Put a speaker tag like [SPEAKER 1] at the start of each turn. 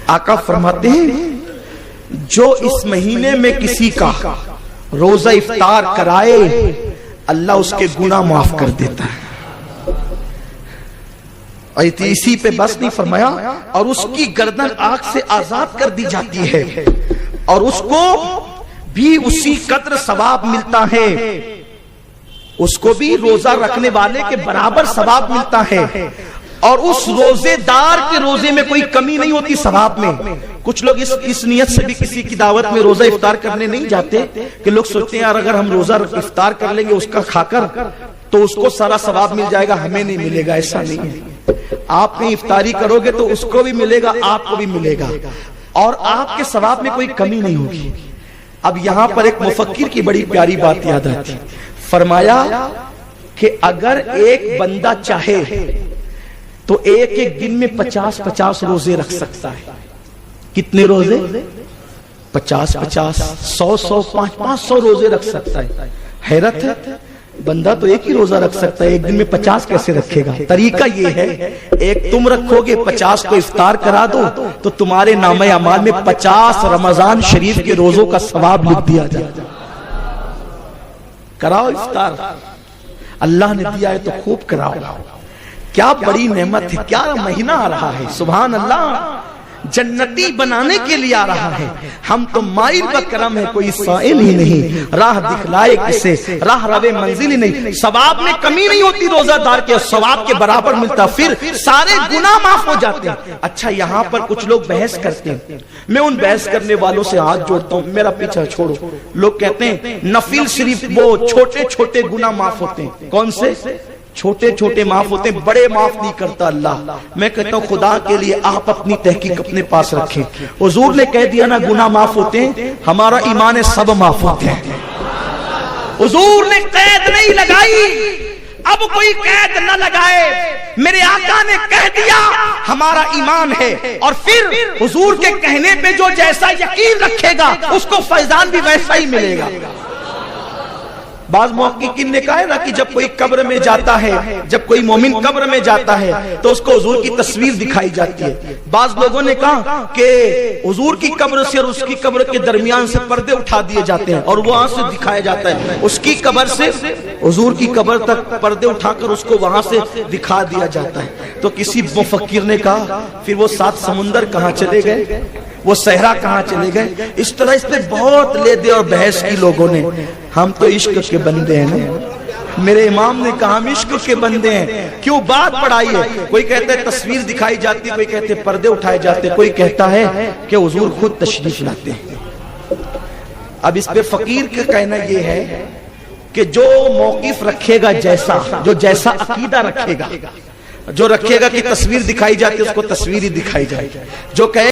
[SPEAKER 1] آقا فرماتے ہیں جو اس مہینے میں کسی کا روزہ افطار کرائے اللہ اس کے گناہ معاف کر دیتا ہے. اسی پہ بس نہیں فرمایا اور اس کی گردن آگ سے آزاد کر دی جاتی ہے اور اس کو بھی اسی قدر ثواب ملتا ہے, اس کو بھی روزہ رکھنے والے کے برابر ثواب ملتا ہے. اور اس روزے دار کے روزے میں کوئی کمی نہیں ہوتی ثواب میں. کچھ لوگ اس نیت سے بھی کسی کی دعوت میں روزہ افطار کرنے نہیں جاتے کہ لوگ سوچتے ہیں یار اگر ہم روزہ افطار کر لیں گے اس کا کھا کر تو اس کو سارا ثواب مل جائے گا, ہمیں نہیں ملے گا. ایسا نہیں ہے. آپ کہیں افطاری کرو گے تو اس کو بھی ملے گا, آپ کو بھی ملے گا اور آپ کے ثواب میں کوئی کمی نہیں ہوگی. اب یہاں پر ایک مفکر کی بڑی پیاری بات یاد آتی, فرمایا کہ اگر ایک بندہ چاہے تو ایک ایک دن میں 50 روزے رکھ سکتا ہے. کتنے روزے؟ 50 100 500 روزے رکھ سکتا ہے. حیرت ہے, بندہ تو ایک ہی روزہ رکھ سکتا ہے, ایک دن میں 50 کیسے رکھے گا؟ طریقہ یہ ہے ایک تم رکھو گے 50 کو افطار کرا دو تو تمہارے نامہ اعمال میں 50 رمضان شریف کے روزوں کا ثواب لکھ دیا جائے. کراؤ افطار, اللہ نے دیا ہے تو خوب کراؤ. کیا بڑی نعمت ہے, کیا مہینہ آ رہا ہے, سبحان اللہ, جنتی بنانے کے لیے آ رہا ہے. ہم تو مائل بکرم ہے, کوئی سائل ہی نہیں, راہ دکھلائے کسے, راہ روے منزل ہی نہیں. ثواب میں کمی نہیں ہوتی روزہ دار کے, ثواب کے برابر ملتا, پھر سارے گناہ معاف ہو جاتے ہیں. اچھا یہاں پر کچھ لوگ بحث کرتے ہیں, میں ان بحث کرنے والوں سے ہاتھ جوڑتا ہوں, میرا پیچھا چھوڑو. لوگ کہتے ہیں نفل صرف وہ چھوٹے چھوٹے گناہ معاف ہوتے ہیں. کون سے چھوٹے چھوٹے معاف ہوتے ہیں, بڑے معاف نہیں کرتا اللہ. میں کہتا ہوں خدا کے لیے آپ اپنی تحقیق اپنے پاس رکھیں. حضور نے کہہ دیا نا گناہ معاف ہوتے ہیں, ہمارا ایمان ہے سب معاف ہوتے ہیں. حضور نے قید نہیں لگائی, اب کوئی قید نہ لگائے, میرے آقا نے کہہ دیا ہمارا ایمان ہے. اور پھر حضور کے کہنے پہ جو جیسا یقین رکھے گا اس کو فیضان بھی ویسا ہی ملے گا. بعض محققین نے کہا ہے نا کہ جب کوئی قبر میں جاتا ہے, جب کوئی مومن قبر میں جاتا ہے تو اس کو حضور کی تصویر دکھائی جاتی ہے. بعض لوگوں نے کہا کہ حضور کی قبر سے اور اس کی قبر کے درمیان سے پردے اٹھا دیے جاتے ہیں اور وہاں سے دکھایا جاتا ہے, اس کی قبر سے حضور کی قبر تک پردے اٹھا کر اس کو وہاں سے دکھا دیا جاتا ہے. تو کسی مفکر نے کہا پھر وہ 7 سمندر کہاں چلے گئے, وہ صحرا کہاں چلے گئے. اس طرح اس نے بہت لے دے اور بحث کی لوگوں نے. ہم تو عشق کے بندے ہیں نا, میرے امام نے کہا ہم عشق کے بندے ہیں. کیوں بات پڑھائی ہے؟ کوئی کہتا ہے تصویر دکھائی جاتی ہے, کوئی کہتے ہیں پردے اٹھائے جاتے ہیں, کوئی کہتا ہے کہ حضور خود تشریف لاتے ہیں. اب اس پہ فقیر کا کہنا یہ ہے کہ جو موقف رکھے گا, جو جیسا عقیدہ رکھے گا, جو رکھے گا کہ تصویر دکھائی جاتی ہے اس کو تصویر ہی دکھائی جائے, جو کہے